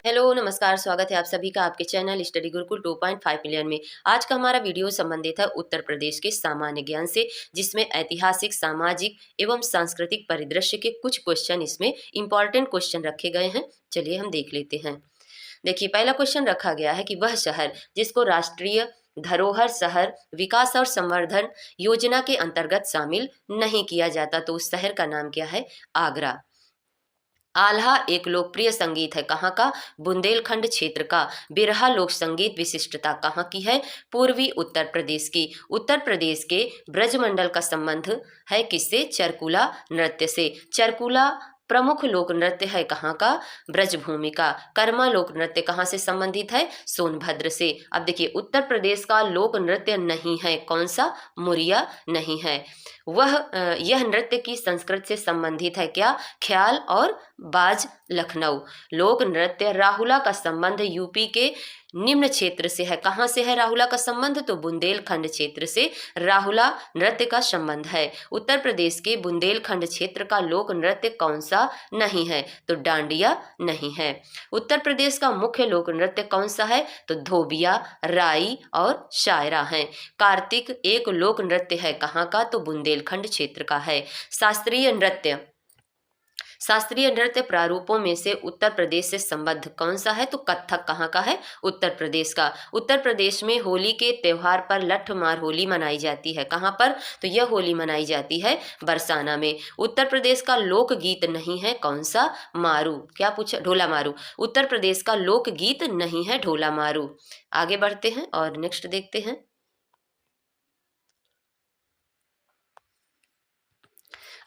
Hello नमस्कार, स्वागत है आप सभी का आपके चैनल स्टडी गुरुकुल 2.5 मिलियन में। आज का हमारा वीडियो संबंधित है उत्तर प्रदेश के सामान्य ज्ञान से, जिसमें ऐतिहासिक, सामाजिक एवं सांस्कृतिक परिदृश्य के कुछ क्वेश्चन इसमें इंपॉर्टेंट क्वेश्चन रखे गए हैं। चलिए हम देख लेते हैं। देखिए, पहला क्वेश्चन रखा गया है कि वह शहर जिसको राष्ट्रीय धरोहर शहर विकास और संवर्धन योजना के अंतर्गत शामिल नहीं किया जाता, तो उस शहर का नाम क्या है? आगरा। आल्हा एक लोकप्रिय संगीत है कहाँ का? बुंदेलखंड क्षेत्र का। बिरहा लोक संगीत विशिष्टता कहाँ की है? पूर्वी उत्तर प्रदेश की। उत्तर प्रदेश के ब्रजमंडल का संबंध है किससे? चरकुला नृत्य से। चरकुला प्रमुख लोक नृत्य है कहाँ का? ब्रजभूमि का। कर्मा लोक नृत्य कहाँ से संबंधित है? सोनभद्र से। अब देखिए, उत्तर प्रदेश का लोक नृत्य नहीं है कौन सा? मुरिया नहीं है वह। यह नृत्य की संस्कृति से संबंधित है क्या? ख्याल और बाज लखनऊ। लोक नृत्य राहुला का संबंध यूपी के निम्न क्षेत्र से है। कहाँ से है राहुला का संबंध? तो बुंदेलखंड क्षेत्र से राहुला नृत्य का संबंध है। उत्तर प्रदेश के बुंदेलखंड क्षेत्र का लोक नृत्य कौन सा नहीं है? तो डांडिया नहीं है। उत्तर प्रदेश का मुख्य लोक नृत्य कौन सा है? तो धोबिया, राई और शायरा है। कार्तिक एक लोक नृत्य है कहाँ का? तो बुंदेलखंड क्षेत्र का है। शास्त्रीय नृत्य, शास्त्रीय नृत्य प्रारूपों में से उत्तर प्रदेश से संबद्ध कौन सा है? तो कथक कहाँ का है? उत्तर प्रदेश का। उत्तर प्रदेश में होली के त्योहार पर लठ मार होली मनाई जाती है। कहाँ पर? तो यह होली मनाई जाती है बरसाना में। उत्तर प्रदेश का लोक गीत नहीं है कौन सा? मारू। क्या पूछा? ढोला मारू। उत्तर प्रदेश का लोक गीत नहीं है ढोला मारू। आगे बढ़ते हैं और नेक्स्ट देखते हैं।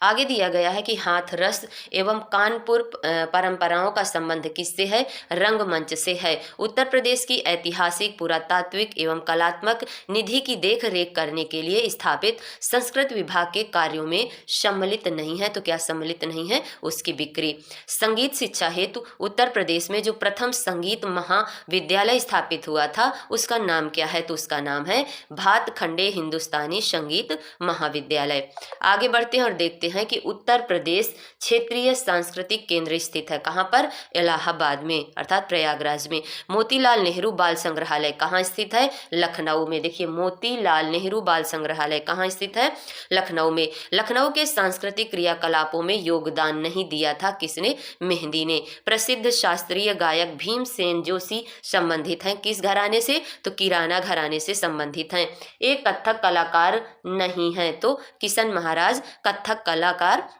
आगे दिया गया है कि हाथरस एवं कानपुर परंपराओं का संबंध किससे है? रंगमंच से है। उत्तर प्रदेश की ऐतिहासिक, पुरातात्विक एवं कलात्मक निधि की देख रेख करने के लिए स्थापित संस्कृत विभाग के कार्यों में सम्मिलित नहीं है। तो क्या सम्मिलित नहीं है? उसकी बिक्री। संगीत शिक्षा हेतु उत्तर प्रदेश में जो प्रथम संगीत महाविद्यालय स्थापित हुआ था उसका नाम क्या है? तो उसका नाम है भातखंडे हिंदुस्तानी संगीत महाविद्यालय। आगे बढ़ते हैं और देखते हैं कि उत्तर प्रदेश क्षेत्रीय सांस्कृतिक केंद्र स्थित है कहाँ पर? इलाहाबाद में अर्थात प्रयागराज में। मोतीलाल नेहरू बाल संग्रहालय कहाँ स्थित है? लखनऊ में। देखिए, मोतीलाल नेहरू बाल संग्रहालय कहाँ स्थित है? लखनऊ में। लखनऊ के सांस्कृतिक क्रियाकलापों में योगदान नहीं दिया था किसने? मेहंदी ने। प्रसिद्ध शास्त्रीय गायक भीमसेन जोशी संबंधित हैं किस घराने से? तो किराना घराने से संबंधित हैं। एक कथक कलाकार नहीं है, तो किशन महाराज कथक कलाकार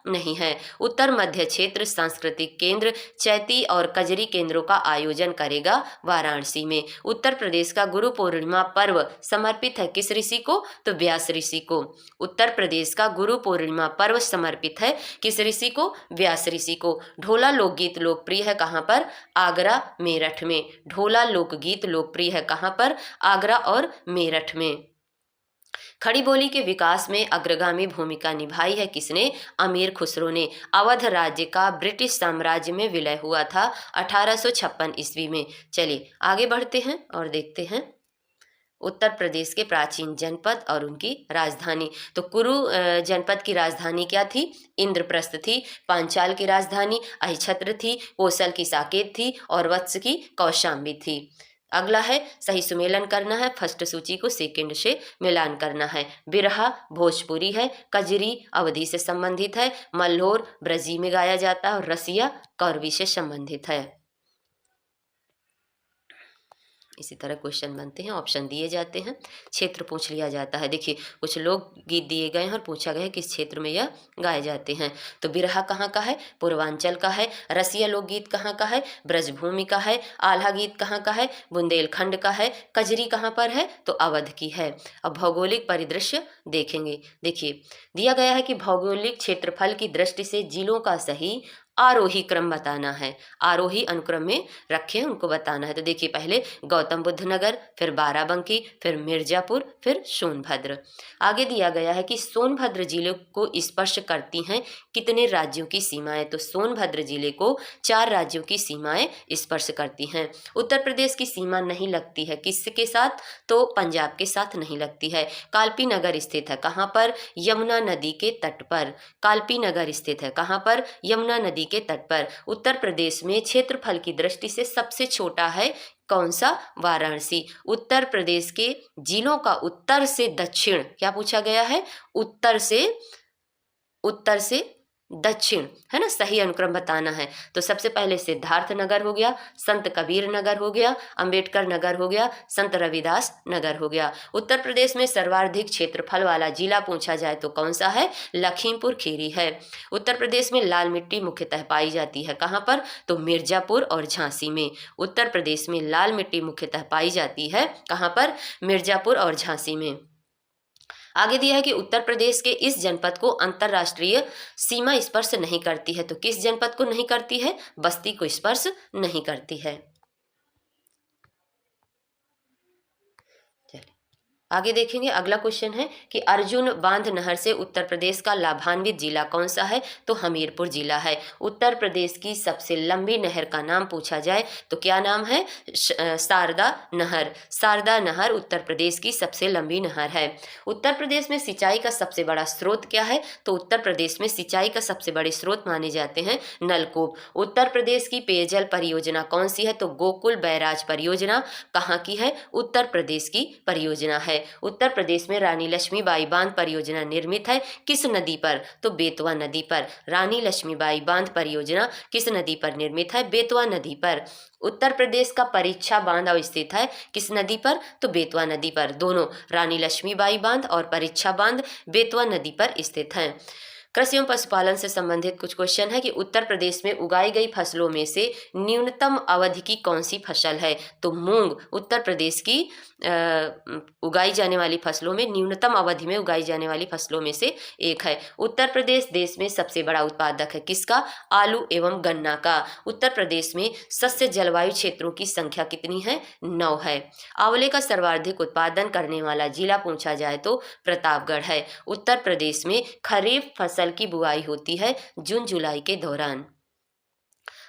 नहीं है। उत्तर मध्य क्षेत्र सांस्कृतिक केंद्र चैती और कजरी केंद्रों का आयोजन करेगा वाराणसी में। उत्तर प्रदेश का गुरु पूर्णिमा पर्व समर्पित है किस ऋषि को? तो व्यास ऋषि को। उत्तर प्रदेश का गुरु पूर्णिमा पर्व समर्पित है किस ऋषि को? व्यास ऋषि को। ढोला लोकगीत लोकप्रिय है कहाँ पर? आगरा मेरठ में। ढोला लोकगीत लोकप्रिय है कहाँ पर? आगरा और मेरठ में। खड़ी बोली के विकास में अग्रगामी भूमिका निभाई है किसने? अमीर खुसरो ने। अवध राज्य का ब्रिटिश साम्राज्य में विलय हुआ था 1856 ईस्वी में। चलिए आगे बढ़ते हैं और देखते हैं उत्तर प्रदेश के प्राचीन जनपद और उनकी राजधानी। तो कुरु जनपद की राजधानी क्या थी? इंद्रप्रस्थ थी। पांचाल की राजधानी अहिछत्र थी। कोसल की साकेत थी और वत्स की कौशाम्बी थी। अगला है सही सुमेलन करना है, फर्स्ट सूची को सेकंड से मिलान करना है। बिरहा भोजपुरी है। कजरी अवधी से संबंधित है। मल्होर ब्रजी में गाया जाता है और रसिया कौरवी से संबंधित है। इसी तरह क्वेश्चन बनते हैं, ऑप्शन दिए जाते हैं, क्षेत्र पूछ लिया जाता है। देखिए, कुछ लोग गीत दिए गए हैं और पूछा गया है किस क्षेत्र में यह गाए जाते हैं। तो बिरहा कहाँ का है? पूर्वांचल का है। रसिया लोकगीत कहाँ का है? ब्रजभूमि का है। आल्हा गीत कहाँ का है? बुंदेलखंड का है। कजरी कहाँ पर है? तो अवध की है। अब भौगोलिक परिदृश्य देखेंगे। देखिए, दिया गया है कि भौगोलिक क्षेत्रफल की दृष्टि से जिलों का सही आरोही क्रम बताना है। आरोही अनुक्रम में रखें उनको बताना है। तो देखिए, पहले गौतम बुद्ध नगर, फिर बाराबंकी, फिर मिर्जापुर, फिर सोनभद्र। आगे दिया गया है कि सोनभद्र जिले को स्पर्श करती हैं कितने राज्यों की सीमाएं? तो सोनभद्र जिले को 4 राज्यों की सीमाएं स्पर्श करती हैं। उत्तर प्रदेश की सीमा नहीं लगती है किसके साथ? तो पंजाब के साथ नहीं लगती है। कालपी नगर स्थित है कहाँ पर? यमुना नदी के तट पर। कालपी नगर स्थित है कहाँ पर? यमुना नदी के तट पर। उत्तर प्रदेश में क्षेत्रफल की दृष्टि से सबसे छोटा है कौन सा? वाराणसी। उत्तर प्रदेश के जिलों का उत्तर से दक्षिण, क्या पूछा गया है? उत्तर से दक्षिण, है ना, सही अनुक्रम बताना है। तो सबसे पहले सिद्धार्थ नगर हो गया, संत कबीर नगर हो गया, अंबेडकर नगर हो गया, संत रविदास नगर हो गया। उत्तर प्रदेश में सर्वाधिक क्षेत्रफल वाला जिला पूछा जाए तो कौन सा है? लखीमपुर खीरी है। उत्तर प्रदेश में लाल मिट्टी मुख्यतः पाई जाती है कहाँ पर? तो मिर्जापुर और झांसी में। उत्तर प्रदेश में लाल मिट्टी मुख्यतः पाई जाती है कहाँ पर? मिर्जापुर और झांसी में। आगे दिया है कि उत्तर प्रदेश के इस जनपद को अंतरराष्ट्रीय सीमा स्पर्श नहीं करती है। तो किस जनपद को नहीं करती है? बस्ती को स्पर्श नहीं करती है। आगे देखेंगे, अगला क्वेश्चन है कि अर्जुन बांध नहर से उत्तर प्रदेश का लाभान्वित जिला कौन सा है? तो हमीरपुर जिला है। उत्तर प्रदेश की सबसे लंबी नहर का नाम पूछा जाए तो क्या नाम है? शारदा नहर। शारदा नहर उत्तर प्रदेश की सबसे लंबी नहर है। उत्तर प्रदेश में सिंचाई का सबसे बड़ा स्रोत क्या है? तो उत्तर प्रदेश में सिंचाई का सबसे बड़े स्रोत माने जाते हैं नलकूप। उत्तर प्रदेश की पेयजल परियोजना कौन सी है? तो गोकुल बैराज परियोजना कहाँ की है? उत्तर प्रदेश की परियोजना है। उत्तर प्रदेश में रानी लक्ष्मीबाई बांध परियोजना निर्मित है किस नदी पर? तो बेतवा नदी पर। रानी लक्ष्मीबाई बांध परियोजना किस नदी पर निर्मित है? बेतवा नदी पर। उत्तर प्रदेश का परीक्षा बांध स्थित है किस नदी पर? तो बेतवा नदी पर। दोनों, रानी लक्ष्मीबाई बांध और परीक्षा बांध, बेतवा नदी पर स्थित हैं। कृषि एवं पशुपालन से संबंधित कुछ क्वेश्चन है कि उत्तर प्रदेश में उगाई गई फसलों में से न्यूनतम अवधि की कौन सी फसल है? तो मूंग उत्तर प्रदेश की उगाई जाने वाली फसलों में, न्यूनतम अवधि में उगाई जाने वाली फसलों में से एक है। उत्तर प्रदेश देश में सबसे बड़ा उत्पादक है किसका? आलू एवं गन्ना का। उत्तर प्रदेश में सस्य जलवायु क्षेत्रों की संख्या कितनी है? 9 है। आंवले का सर्वाधिक उत्पादन करने वाला जिला पूछा जाए तो प्रतापगढ़ है। उत्तर प्रदेश में खरीफ फसल की बुआई होती है जून जुलाई के दौरान।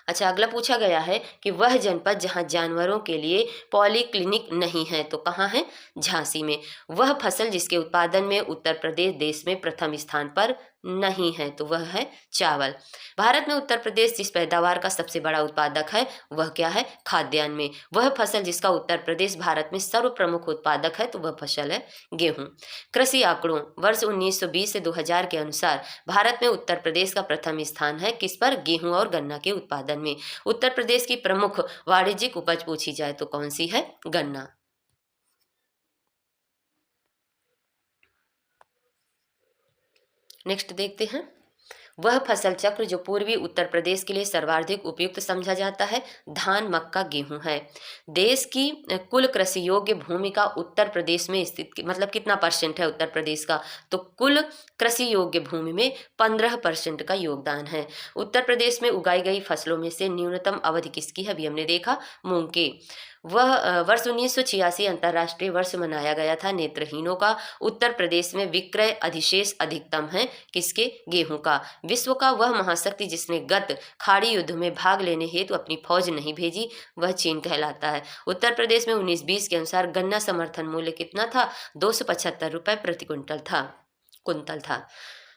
अच्छा, अगला पूछा गया है कि वह जनपद जहां जानवरों के लिए पॉलीक्लिनिक नहीं है तो कहाँ है? झांसी में। वह फसल जिसके उत्पादन में उत्तर प्रदेश देश में प्रथम स्थान पर नहीं है तो वह है चावल। भारत में उत्तर प्रदेश जिस पैदावार का सबसे बड़ा उत्पादक है वह क्या है? खाद्यान्न में। वह फसल जिसका उत्तर प्रदेश भारत में सर्व प्रमुख उत्पादक है तो वह फसल है गेहूं। कृषि आंकड़ों वर्ष 1920 से 2000 के अनुसार भारत में उत्तर प्रदेश का प्रथम स्थान है किस पर? गेहूं और गन्ना के उत्पादन में। उत्तर प्रदेश की प्रमुख वाणिज्यिक उपज पूछी जाए तो कौन सी है? गन्ना। नेक्स्ट देखते हैं, वह फसल चक्र जो पूर्वी उत्तर प्रदेश के लिए सर्वाधिक उपयुक्त समझा जाता है धान, मक्का, गेहूं है। देश की कुल कृषि योग्य भूमि का उत्तर प्रदेश में स्थित, मतलब कितना परसेंट है उत्तर प्रदेश का? तो कुल कृषि योग्य भूमि में 15% का योगदान है। उत्तर प्रदेश में उगाई गई फसलों में से न्यूनतम अवधि किसकी है? अभी हमने देखा मूंग की। वह वर्ष 1986 अंतर्राष्ट्रीय वर्ष मनाया गया था नेत्रहीनों का। उत्तर प्रदेश में विक्रय अधिशेष अधिकतम है किसके? गेहूं का। विश्व का वह महाशक्ति जिसने गत खाड़ी युद्ध में भाग लेने हेतु अपनी फौज नहीं भेजी वह चीन कहलाता है। उत्तर प्रदेश में 1920 के अनुसार गन्ना समर्थन मूल्य कितना था? 275 रुपए प्रति कुंतल था।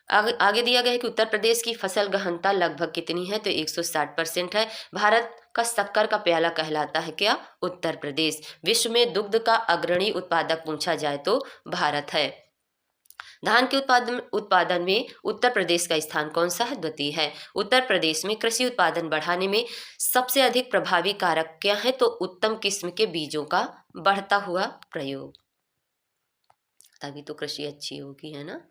आगे दिया गया है कि उत्तर प्रदेश की फसल गहनता लगभग कितनी है? तो 160% है। भारत का शक्कर का प्याला कहलाता है क्या? उत्तर प्रदेश। विश्व में दुग्ध का अग्रणी उत्पादक पूछा जाए तो भारत है। धान के उत्पादन में उत्तर प्रदेश का स्थान कौन सा है? द्वितीय है। उत्तर प्रदेश में कृषि उत्पादन बढ़ाने में सबसे अधिक प्रभावी कारक क्या है? तो उत्तम किस्म के बीजों का बढ़ता हुआ प्रयोग, तभी तो कृषि अच्छी होगी, है ना।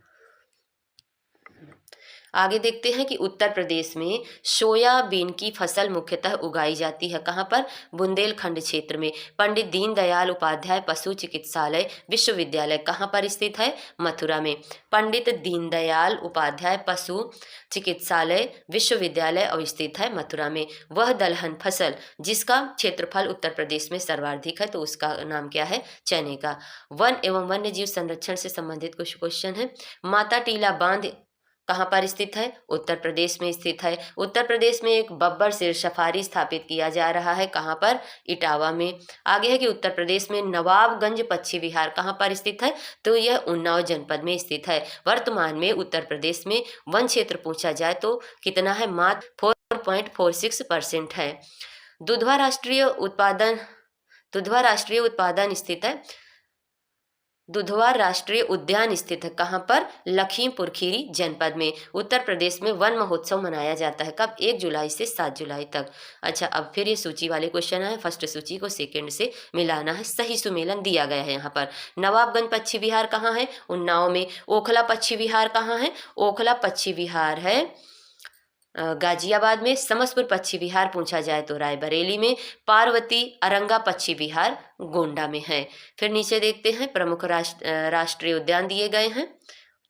आगे देखते हैं कि उत्तर प्रदेश में सोयाबीन की फसल मुख्यतः उगाई जाती है कहाँ पर? बुंदेलखंड क्षेत्र में। पंडित दीनदयाल उपाध्याय पशु चिकित्सालय विश्वविद्यालय कहाँ पर स्थित है? मथुरा में। पंडित दीनदयाल उपाध्याय पशु चिकित्सालय विश्वविद्यालय अवस्थित है मथुरा में। वह दलहन फसल जिसका क्षेत्रफल उत्तर प्रदेश में सर्वाधिक है तो उसका नाम क्या है? चने का। वन एवं वन्य जीव संरक्षण से संबंधित कुछ क्वेश्चन है। माता टीला बांध कहाँ पर स्थित है? उत्तर प्रदेश में स्थित है। उत्तर प्रदेश में एक बब्बर शेर सफारी स्थापित किया जा रहा है कहाँ पर? इटावा में। आगे है कि उत्तर प्रदेश में नवाबगंज पक्षी विहार कहाँ पर स्थित है? तो यह उन्नाव जनपद में स्थित है। वर्तमान में उत्तर प्रदेश में वन क्षेत्र पूछा जाए तो कितना है? मात्र 0.46% है। दुधवा राष्ट्रीय उत्पादन स्थित है। दुधवा राष्ट्रीय उद्यान स्थित है कहाँ पर? लखीमपुर खीरी जनपद में। उत्तर प्रदेश में वन महोत्सव मनाया जाता है कब? 1 जुलाई से 7 जुलाई तक। अच्छा, अब फिर ये सूची वाले क्वेश्चन है। फर्स्ट सूची को सेकंड से मिलाना है। सही सुमेलन दिया गया है यहाँ पर। नवाबगंज पक्षी विहार कहाँ है? उन्नाव में। ओखला पक्षी विहार कहाँ है? ओखला पक्षी विहार है गाजियाबाद में। समस्तपुर पक्षी विहार पूछा जाए तो रायबरेली में। पार्वती अरंगा पक्षी विहार गोंडा में है। फिर नीचे देखते हैं प्रमुख राष्ट्रीय उद्यान दिए गए हैं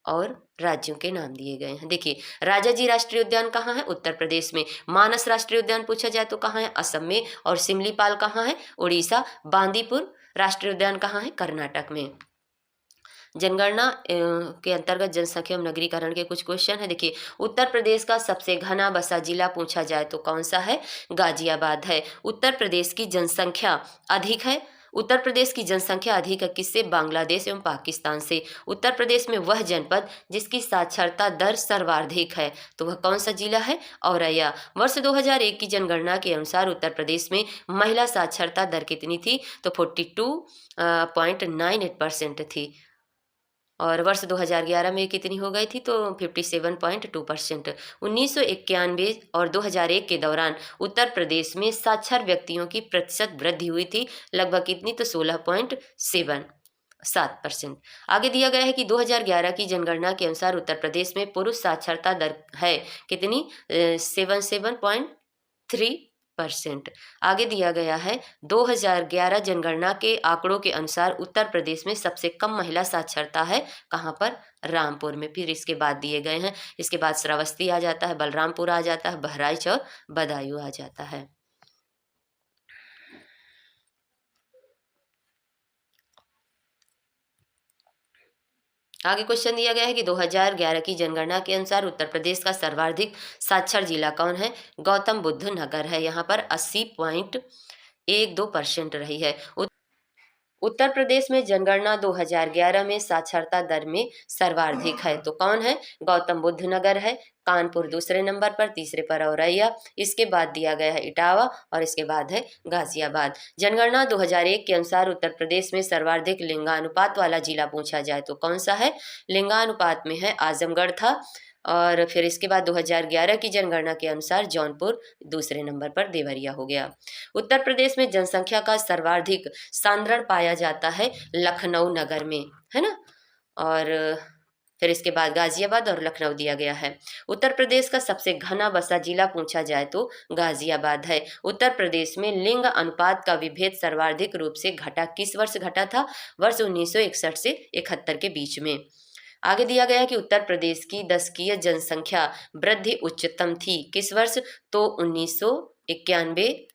और राज्यों के नाम दिए गए हैं। देखिए, राजाजी राष्ट्रीय उद्यान कहाँ है? उत्तर प्रदेश में। मानस राष्ट्रीय उद्यान पूछा जाए तो कहाँ है? असम में। और सिमलीपाल कहाँ है? उड़ीसा। बांदीपुर राष्ट्रीय उद्यान कहाँ है? कर्नाटक में। जनगणना के अंतर्गत जनसंख्या एवं नगरीकरण के कुछ क्वेश्चन है। देखिए, उत्तर प्रदेश का सबसे घना बसा जिला पूछा जाए तो कौन सा है? गाजियाबाद है। उत्तर प्रदेश की जनसंख्या अधिक है। उत्तर प्रदेश की जनसंख्या अधिक है किससे? बांग्लादेश एवं पाकिस्तान से। उत्तर प्रदेश में वह जनपद जिसकी साक्षरता दर सर्वाधिक है तो वह कौन सा जिला है? औरैया। वर्ष 2001 की जनगणना के अनुसार उत्तर प्रदेश में महिला साक्षरता दर कितनी थी? तो 42.98% थी। और वर्ष 2011 में कितनी हो गई थी? तो 57.2%। 1991 और 2001 के दौरान उत्तर प्रदेश में साक्षर व्यक्तियों की प्रतिशत वृद्धि हुई थी लगभग कितनी? तो 16.7%। आगे दिया गया है कि 2011 की जनगणना के अनुसार उत्तर प्रदेश में पुरुष साक्षरता दर है कितनी? 77.3%। आगे दिया गया है 2011 जनगणना के आंकड़ों के अनुसार उत्तर प्रदेश में सबसे कम महिला साक्षरता है कहाँ पर? रामपुर में। फिर इसके बाद दिए गए हैं, इसके बाद श्रावस्ती आ जाता है, बलरामपुर आ जाता है, बहराइच और बदायूं आ जाता है। आगे क्वेश्चन दिया गया है कि 2011 की जनगणना के अनुसार उत्तर प्रदेश का सर्वाधिक साक्षर जिला कौन है? गौतम बुद्ध नगर है। यहाँ पर 80.12% रही है। उत्तर प्रदेश में जनगणना 2011 में साक्षरता दर में सर्वाधिक है तो कौन है? गौतम बुद्ध नगर है। कानपुर दूसरे नंबर पर, तीसरे पर औरैया, इसके बाद दिया गया है इटावा और इसके बाद है गाजियाबाद। जनगणना 2001 के अनुसार उत्तर प्रदेश में सर्वाधिक लिंगानुपात वाला जिला पूछा जाए तो कौन सा है? लिंगानुपात में है आजमगढ़ था। और फिर इसके बाद 2011 की जनगणना के अनुसार जौनपुर दूसरे नंबर पर, देवरिया हो गया। उत्तर प्रदेश में जनसंख्या का सर्वाधिक सांद्रण पाया जाता है लखनऊ नगर में, है ना। और फिर इसके बाद गाजियाबाद और लखनऊ दिया गया है। उत्तर प्रदेश का सबसे घना बसा जिला पूछा जाए तो गाजियाबाद है। उत्तर प्रदेश में लिंग अनुपात का विभेद सर्वाधिक रूप से घटा, किस वर्ष घटा था? वर्ष 1961 से 71 के बीच में। आगे दिया गया कि उत्तर प्रदेश की दशकीय जनसंख्या वृद्धि उच्चतम थी किस वर्ष? तो 1991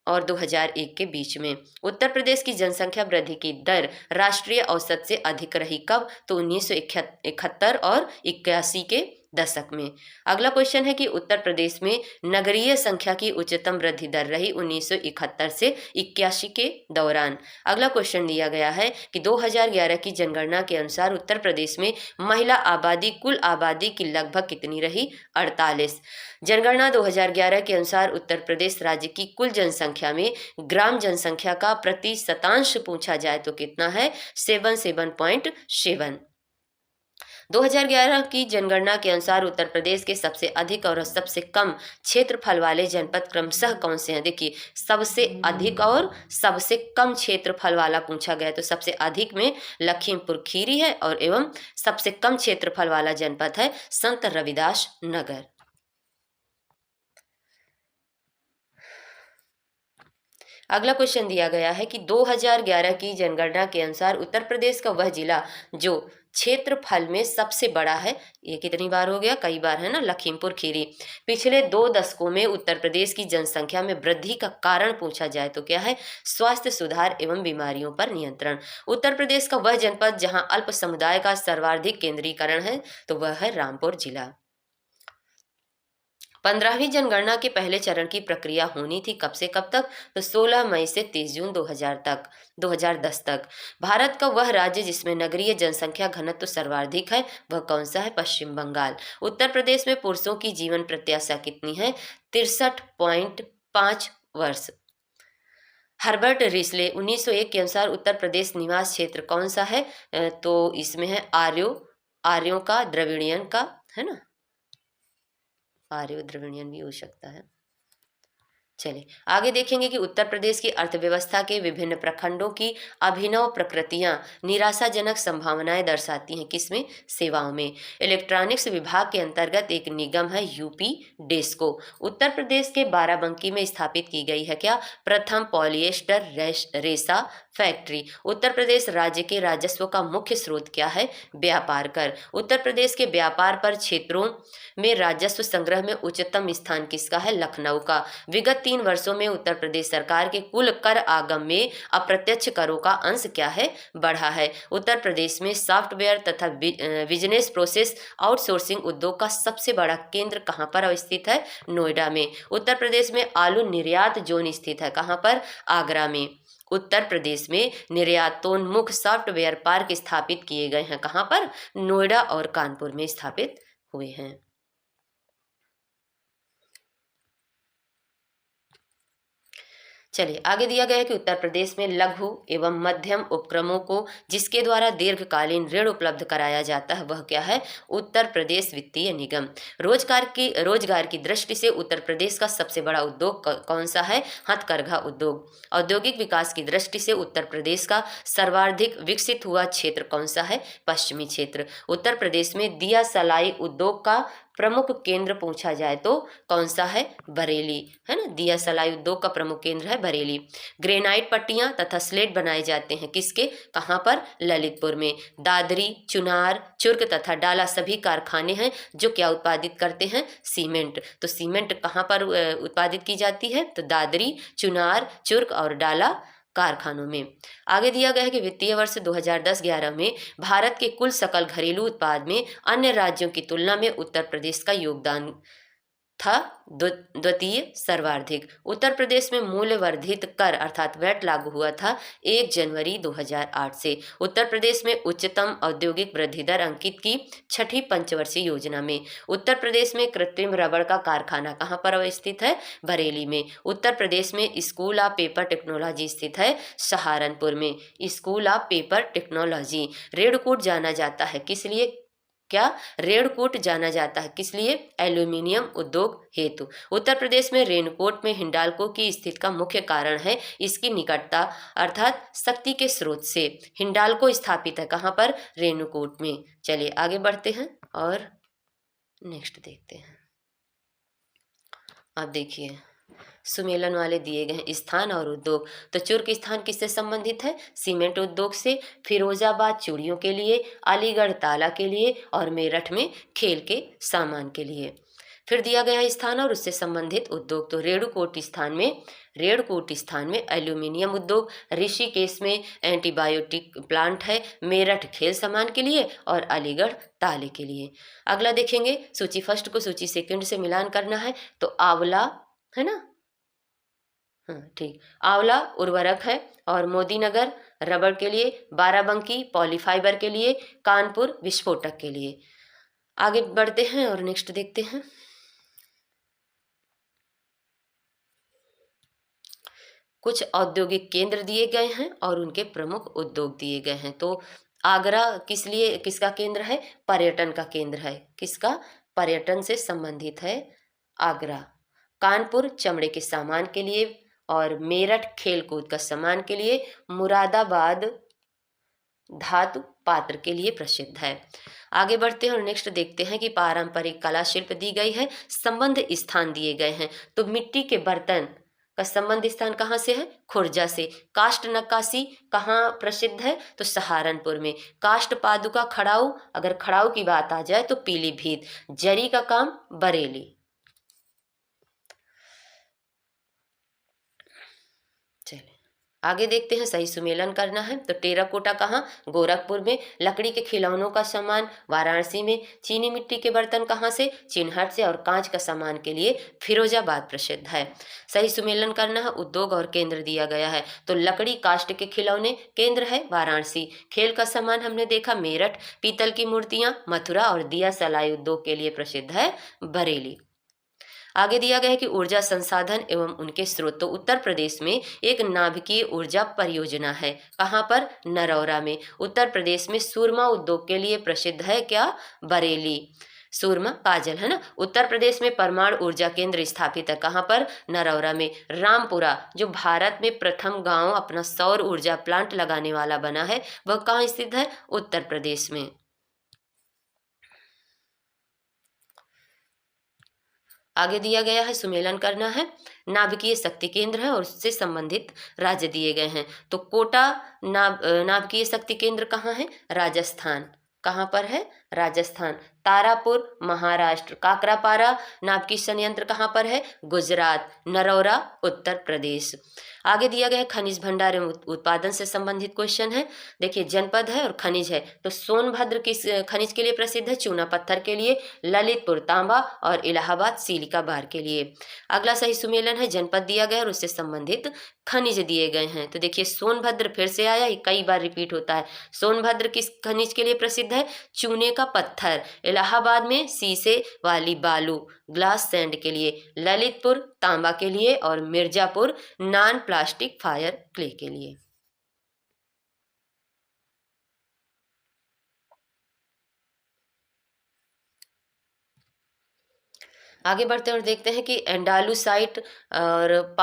और 2001 के बीच में। उत्तर प्रदेश की जनसंख्या वृद्धि की दर राष्ट्रीय औसत से अधिक रही कब? तो 1971 और 81 के दशक में। अगला क्वेश्चन है कि उत्तर प्रदेश में नगरीय संख्या की उच्चतम वृद्धि दर रही 1971 से 81 के दौरान। अगला क्वेश्चन दिया गया है कि 2011 की जनगणना के अनुसार उत्तर प्रदेश में महिला आबादी कुल आबादी की लगभग कितनी रही? 48। जनगणना 2011 के अनुसार उत्तर प्रदेश राज्य की कुल जनसंख्या में ग्राम जनसंख्या का प्रति शतांश पूछा जाए तो कितना है? 77.7। 2011 की जनगणना के अनुसार उत्तर प्रदेश के सबसे अधिक और सबसे कम क्षेत्रफल वाले जनपद क्रमशः कौन से हैं? देखिए, सबसे अधिक और सबसे कम क्षेत्रफल वाला पूछा गया तो सबसे अधिक में लखीमपुर खीरी है और एवं सबसे कम क्षेत्रफल वाला जनपद है संत रविदास नगर। अगला क्वेश्चन दिया गया है कि 2011 की जनगणना के अनुसार उत्तर प्रदेश का वह जिला जो क्षेत्रफल में सबसे बड़ा है, ये कितनी बार हो गया? कई बार, है ना, लखीमपुर खीरी। पिछले 2 दशकों में उत्तर प्रदेश की जनसंख्या में वृद्धि का कारण पूछा जाए तो क्या है? स्वास्थ्य सुधार एवं बीमारियों पर नियंत्रण। उत्तर प्रदेश का वह जनपद जहां अल्प समुदाय का सर्वाधिक केंद्रीकरण है तो वह है रामपुर जिला। 15वीं जनगणना के पहले चरण की प्रक्रिया होनी थी कब से कब तक, तो 16 मई से 30 जून 2010 तक। भारत का वह राज्य जिसमें नगरीय जनसंख्या घनत्व सर्वाधिक है वह कौन सा है, पश्चिम बंगाल। उत्तर प्रदेश में पुरुषों की जीवन प्रत्याशा कितनी है, 63.5 वर्ष। हर्बर्ट रिसले 1901 के अनुसार उत्तर प्रदेश निवास क्षेत्र कौन सा है, तो इसमें है आर्यों का, द्रविड़ियन का, है ना, आर्यो द्रविड़ियन भी हो सकता है। चलिए आगे देखेंगे कि उत्तर प्रदेश की अर्थव्यवस्था के विभिन्न प्रखंडों की अभिनव प्रकृतियां निराशाजनक संभावनाएं दर्शाती हैं, किसमें, सेवाओं में। इलेक्ट्रॉनिक्स विभाग के अंतर्गत एक निगम है यूपी डेस्को। उत्तर प्रदेश के बाराबंकी में स्थापित की गई है क्या, प्रथम पॉलिएस्टर रेशा फैक्ट्री। उत्तर प्रदेश राज्य के राजस्व का मुख्य स्रोत क्या है, व्यापार कर। उत्तर प्रदेश के व्यापार पर क्षेत्रों में राजस्व संग्रह में उच्चतम स्थान किसका है, लखनऊ का। विगत 3 वर्षों में उत्तर प्रदेश सरकार के कुल कर आगम में अप्रत्यक्ष करों का अंश क्या है, बढ़ा है। उत्तर प्रदेश में सॉफ्टवेयर तथा बिजनेस प्रोसेस आउटसोर्सिंग उद्योग का सबसे बड़ा केंद्र कहाँ पर अवस्थित है, नोएडा में। उत्तर प्रदेश में आलू निर्यात जोन स्थित है कहाँ पर, आगरा में। उत्तर प्रदेश में निर्यातोन्मुख सॉफ्टवेयर पार्क स्थापित किए गए हैं कहाँ पर, नोएडा और कानपुर में स्थापित हुए हैं। चलिए आगे दिया गया है कि उत्तर प्रदेश में लघु एवं मध्यम उपक्रमों को जिसके द्वारा दीर्घकालीन ऋण उपलब्ध कराया जाता है वह क्या है, उत्तर प्रदेश वित्तीय निगम। रोजगार की दृष्टि से उत्तर प्रदेश का सबसे बड़ा उद्योग कौन सा है, हथकरघा उद्योग। औद्योगिक विकास की दृष्टि से उत्तर प्रदेश का सर्वाधिक विकसित हुआ क्षेत्र कौन सा है, पश्चिमी क्षेत्र। उत्तर प्रदेश में दिया सलाई उद्योग का प्रमुख केंद्र पूछा जाए तो कौन सा है, बरेली, है ना, दिया सलाई उद्योग का प्रमुख केंद्र है बरेली। ग्रेनाइट पट्टियां तथा स्लेट बनाए जाते हैं किसके, कहाँ पर, ललितपुर में। दादरी, चुनार, चुर्क तथा डाला सभी कारखाने हैं जो क्या उत्पादित करते हैं, सीमेंट। तो सीमेंट कहाँ पर उत्पादित की जाती है, तो दादरी, चुनार, चुर्क और डाला कारखानों में। आगे दिया गया है कि वित्तीय वर्ष 2010-11 में भारत के कुल सकल घरेलू उत्पाद में अन्य राज्यों की तुलना में उत्तर प्रदेश का योगदान था द्वितीय सर्वाधिक। उत्तर प्रदेश में मूल्य वर्धित कर अर्थात वैट लागू हुआ था 1 जनवरी 2008 से। उत्तर प्रदेश में उच्चतम औद्योगिक वृद्धि दर अंकित की 6ठी पंचवर्षीय योजना में। उत्तर प्रदेश में कृत्रिम रबड़ का कारखाना कहाँ पर अवस्थित है, बरेली में। उत्तर प्रदेश में स्कूल ऑफ पेपर टेक्नोलॉजी स्थित है सहारनपुर में, स्कूल ऑफ पेपर टेक्नोलॉजी। रेडकोट जाना जाता है किस लिए, क्या, रेडकोट जाना जाता है किस लिए, एल्यूमिनियम उद्योग हेतु। उत्तर प्रदेश में रेनकोट में हिंडाल्को की स्थिति का मुख्य कारण है इसकी निकटता अर्थात शक्ति के स्रोत से। हिंडाल्को स्थापित है कहाँ पर, रेनकोट में। चलिए आगे बढ़ते हैं और नेक्स्ट देखते हैं। आप देखिए सुमेलन वाले दिए गए स्थान और उद्योग, तो चुर्क स्थान किससे संबंधित है, सीमेंट उद्योग से। फिरोजाबाद चूड़ियों के लिए, अलीगढ़ ताला के लिए और मेरठ में खेल के सामान के लिए। फिर दिया गया स्थान और उससे संबंधित उद्योग, तो रेणुकूट स्थान में एल्यूमिनियम उद्योग, ऋषिकेश में एंटीबायोटिक प्लांट है, मेरठ खेल सामान के लिए और अलीगढ़ ताले के लिए। अगला देखेंगे, सूची फर्स्ट को सूची सेकंड से मिलान करना है, तो आंवला, है ना, हाँ ठीक, आंवला उर्वरक है और मोदीनगर रबड़ के लिए, बाराबंकी पॉलीफाइबर के लिए, कानपुर विस्फोटक के लिए। आगे बढ़ते हैं और नेक्स्ट देखते हैं। कुछ औद्योगिक केंद्र दिए गए हैं और उनके प्रमुख उद्योग दिए गए हैं। तो आगरा किसका केंद्र है, पर्यटन का केंद्र है, किसका, पर्यटन से संबंधित है आगरा। कानपुर चमड़े के सामान के लिए और मेरठ खेलकूद का सामान के लिए, मुरादाबाद धातु पात्र के लिए प्रसिद्ध है। आगे बढ़ते हैं और नेक्स्ट देखते हैं कि पारंपरिक कला शिल्प दी गई है, संबंध स्थान दिए गए हैं। तो मिट्टी के बर्तन का संबंध स्थान कहाँ से है, खुर्जा से। काष्ठ नक्काशी कहाँ प्रसिद्ध है, तो सहारनपुर में। काष्ठ पादुका खड़ाऊ, अगर खड़ाऊ की बात आ जाए तो पीलीभीत। जरी का काम बरेली। चलिए आगे देखते हैं, सही सुमेलन करना है तो टेराकोटा कहाँ, गोरखपुर में। लकड़ी के खिलौनों का सामान वाराणसी में। चीनी मिट्टी के बर्तन कहाँ से, चिन्हट से। और कांच का सामान के लिए फिरोजाबाद प्रसिद्ध है। सही सुमेलन करना है, उद्योग और केंद्र दिया गया है तो लकड़ी काष्ठ के खिलौने, केंद्र है वाराणसी। खेल का सामान हमने देखा मेरठ। पीतल की मूर्तियां मथुरा। और दिया सलाई उद्योग के लिए प्रसिद्ध है बरेली। आगे दिया गया है कि ऊर्जा संसाधन एवं उनके स्रोत, तो उत्तर प्रदेश में एक नाभिकीय ऊर्जा परियोजना है। कहाँ पर, नरौरा में। उत्तर प्रदेश में सूरमा उद्योग के लिए प्रसिद्ध है क्या, बरेली। सूरमा काजल है ना। उत्तर प्रदेश में परमाणु ऊर्जा केंद्र स्थापित है। कहाँ पर, नरौरा में। रामपुरा जो भारत में प्रथम गांव अपना सौर ऊर्जा प्लांट लगाने वाला बना है, वह कहाँ स्थित है, उत्तर प्रदेश में। आगे दिया गया है, सुमेलन करना है। नाभिकीय शक्ति केंद्र है और उससे संबंधित राज्य दिए गए हैं तो कोटा नाभिकीय शक्ति केंद्र कहाँ है, राजस्थान। कहाँ पर है, राजस्थान। तारापुर महाराष्ट्र। काकरापारा नाभिकीय संयंत्र कहाँ पर है, गुजरात। नरौरा उत्तर प्रदेश। आगे दिया गया है, खनिज भंडार एवं उत्पादन से संबंधित क्वेश्चन है। देखिए, जनपद है और खनिज है तो सोनभद्र किस खनिज के लिए प्रसिद्ध है, चूना पत्थर के लिए। ललितपुर तांबा। और इलाहाबाद सिलिका बार के लिए। अगला सही सुमेलन है, जनपद दिया गया और उससे संबंधित खनिज दिए गए हैं तो देखिए, सोनभद्र फिर से आया, ये कई बार रिपीट होता है। सोनभद्र किस खनिज के लिए प्रसिद्ध है, चूने का पत्थर। इलाहाबाद में शीशे वाली बालू, ग्लास सैंड के लिए। ललितपुर तांबा के लिए। और Mirzapur non plastic fire clay के लिए। आगे बढ़ते हैं और देखते हैं कि एंडालुसाइट और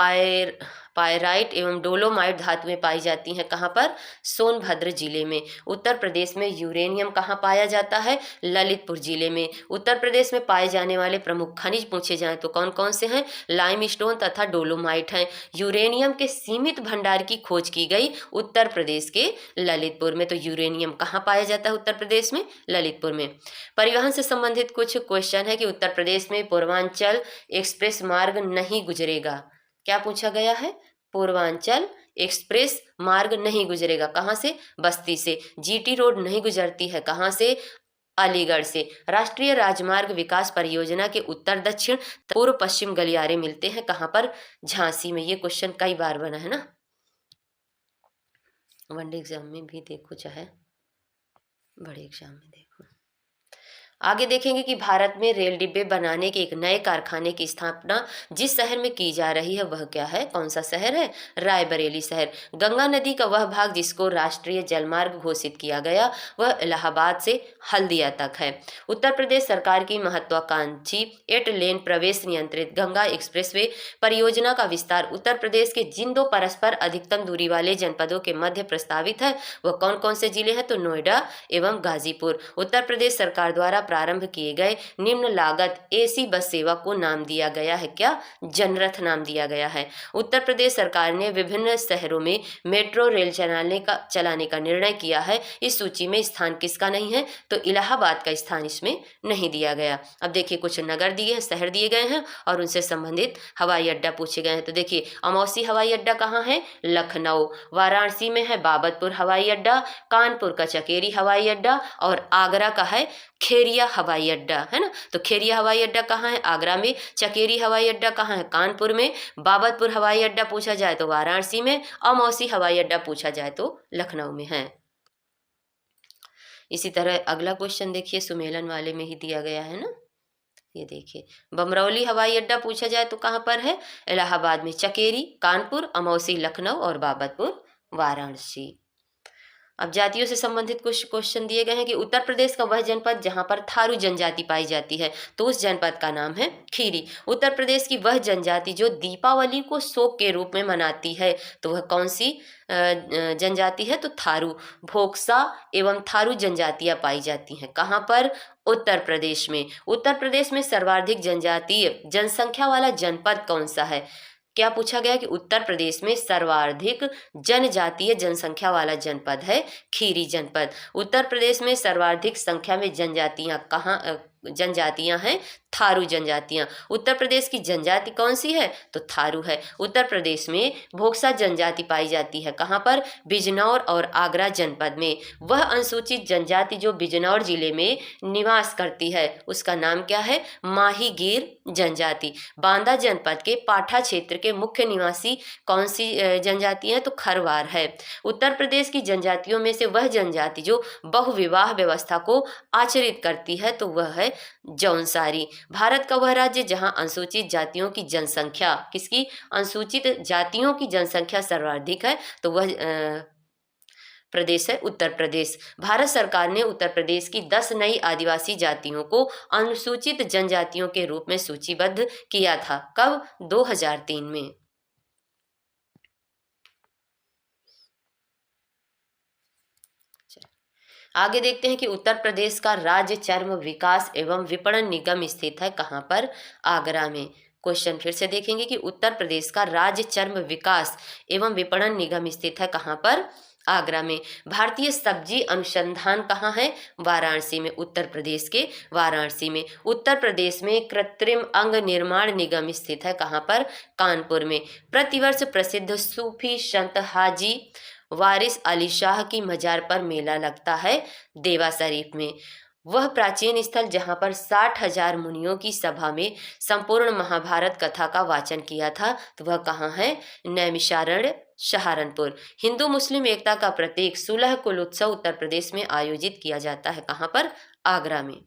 पायराइट एवं डोलोमाइट धातुएं पाई जाती हैं। कहाँ पर, सोनभद्र जिले में। उत्तर प्रदेश में यूरेनियम कहाँ पाया जाता है, ललितपुर जिले में। उत्तर प्रदेश में पाए जाने वाले प्रमुख खनिज पूछे जाएं तो कौन कौन से हैं, लाइमस्टोन तथा डोलोमाइट हैं। यूरेनियम के सीमित भंडार की खोज की गई उत्तर प्रदेश के ललितपुर में तो यूरेनियम कहाँ पाया जाता है, उत्तर प्रदेश में, ललितपुर में। परिवहन से संबंधित कुछ क्वेश्चन है कि उत्तर प्रदेश में पूर्वांचल एक्सप्रेस मार्ग नहीं गुजरेगा। क्या पूछा गया है, पूर्वांचल एक्सप्रेस मार्ग नहीं गुजरेगा। कहाँ से, बस्ती से। जीटी रोड नहीं गुजरती है, कहाँ से, अलीगढ़ से। राष्ट्रीय राजमार्ग विकास परियोजना के उत्तर दक्षिण पूर्व पश्चिम गलियारे मिलते हैं कहाँ पर, झांसी में। ये क्वेश्चन कई बार बना है ना, वनडे एग्जाम में भी देखो चाहे बड़े एग्जाम में देखो। आगे देखेंगे कि भारत में रेल डिब्बे बनाने के एक नए कारखाने की स्थापना जिस शहर में की जा रही है वह क्या है, कौन सा शहर है, रायबरेली शहर। गंगा नदी का वह भाग जिसको राष्ट्रीय जलमार्ग घोषित किया गया वह इलाहाबाद से हल्दिया तक है। उत्तर प्रदेश सरकार की महत्वाकांक्षी 8 लेन प्रवेश नियंत्रित गंगा एक्सप्रेसवे परियोजना का विस्तार उत्तर प्रदेश के जिन 2 परस्पर अधिकतम दूरी वाले जनपदों के मध्य प्रस्तावित है वह कौन कौन से जिले हैं, तो नोएडा एवं गाजीपुर। उत्तर प्रदेश सरकार द्वारा प्रारंभ किए गए निम्न लागत एसी बस सेवा को नाम दिया गया है क्या, जनरथ नाम दिया गया है। उत्तर प्रदेश सरकार ने विभिन्न शहरों में मेट्रो रेल चलाने का निर्णय किया है। इस सूची में स्थान किसका नहीं है, तो इलाहाबाद का स्थान इसमें नहीं दिया गया। अब देखिए, कुछ नगर दिए हैं, शहर दिए गए हैं और उनसे संबंधित हवाई अड्डा पूछे गए हैं। तो देखिए, अमौसी हवाई अड्डा कहाँ है, लखनऊ। वाराणसी में है बाबतपुर हवाई अड्डा। कानपुर का चकेरी हवाई अड्डा। और आगरा का है खेरिया हवाई अड्डा, है ना। तो खेरिया हवाई अड्डा कहाँ है, आगरा में। चकेरी हवाई अड्डा कहाँ है, कानपुर में। बाबतपुर हवाई अड्डा पूछा जाए तो वाराणसी में। अमौसी हवाई अड्डा पूछा जाए तो लखनऊ में है। इसी तरह अगला क्वेश्चन देखिए, सुमेलन वाले में ही दिया गया है ना, ये देखिए, बमरौली हवाई अड्डा पूछा जाए तो कहाँ पर है, इलाहाबाद में। चकेरी कानपुर, अमौसी लखनऊ और बाबतपुर वाराणसी। अब जातियों से संबंधित कुछ क्वेश्चन दिए गए हैं कि उत्तर प्रदेश का वह जनपद जहां पर थारू जनजाति पाई जाती है तो उस जनपद का नाम है खीरी। उत्तर प्रदेश की वह जनजाति जो दीपावली को शोक के रूप में मनाती है तो वह कौन सी जनजाति है, तो थारू। भोक्सा एवं थारू जनजातियां पाई जाती हैं कहाँ पर, उत्तर प्रदेश में। उत्तर प्रदेश में सर्वाधिक जनजातीय जनसंख्या वाला जनपद कौन सा है, क्या पूछा गया कि उत्तर प्रदेश में सर्वाधिक जनजातीय जनसंख्या वाला जनपद है खीरी जनपद। उत्तर प्रदेश में सर्वाधिक संख्या में जनजातियां कहाँ जनजातियां हैं थारू जनजातियां। उत्तर प्रदेश की जनजाति कौन सी है? तो थारू है। उत्तर प्रदेश में भोक्सा जनजाति पाई जाती है। कहाँ पर? बिजनौर और आगरा जनपद में। वह अनुसूचित जनजाति जो बिजनौर जिले में निवास करती है उसका नाम क्या है? माहीगीर जनजाति। बांदा जनपद के पाठा क्षेत्र के मुख्य निवासी कौन सी जनजाति है? तो खरवार है। उत्तर प्रदेश की जनजातियों में से वह जनजाति जो बहुविवाह व्यवस्था को आचरित करती है तो वह है जौनसारी। भारत का वह राज्य जहां अनुसूचित जातियों की जनसंख्या, किसकी? अनुसूचित जातियों की जनसंख्या सर्वाधिक है तो वह प्रदेश है उत्तर प्रदेश। भारत सरकार ने उत्तर प्रदेश की 10 नई आदिवासी जातियों को अनुसूचित जनजातियों के रूप में सूचीबद्ध किया था। कब? 2003 में। आगे देखते हैं कि उत्तर प्रदेश का राज्य चर्म विकास एवं विपणन निगम स्थित है कहाँ पर? आगरा में। क्वेश्चन फिर से देखेंगे कि उत्तर प्रदेश का राज्य चर्म विकास एवं विपणन निगम स्थित है कहाँ पर? आगरा में। भारतीय सब्जी अनुसंधान कहाँ है? वाराणसी में। उत्तर प्रदेश के वाराणसी में। उत्तर प्रदेश में कृत्रिम अंग निर्माण निगम स्थित है कहाँ पर? कानपुर में। प्रतिवर्ष प्रसिद्ध सूफी संत हाजी वारिस अली शाह की मजार पर मेला लगता है देवा शरीफ में। वह प्राचीन स्थल जहां पर 60,000 मुनियों की सभा में संपूर्ण महाभारत कथा का वाचन किया था तो वह कहाँ है? नैमिषारण्य सहारनपुर। हिंदू मुस्लिम एकता का प्रतीक सुलह कुल उत्सव उत्तर प्रदेश में आयोजित किया जाता है कहाँ पर? आगरा में।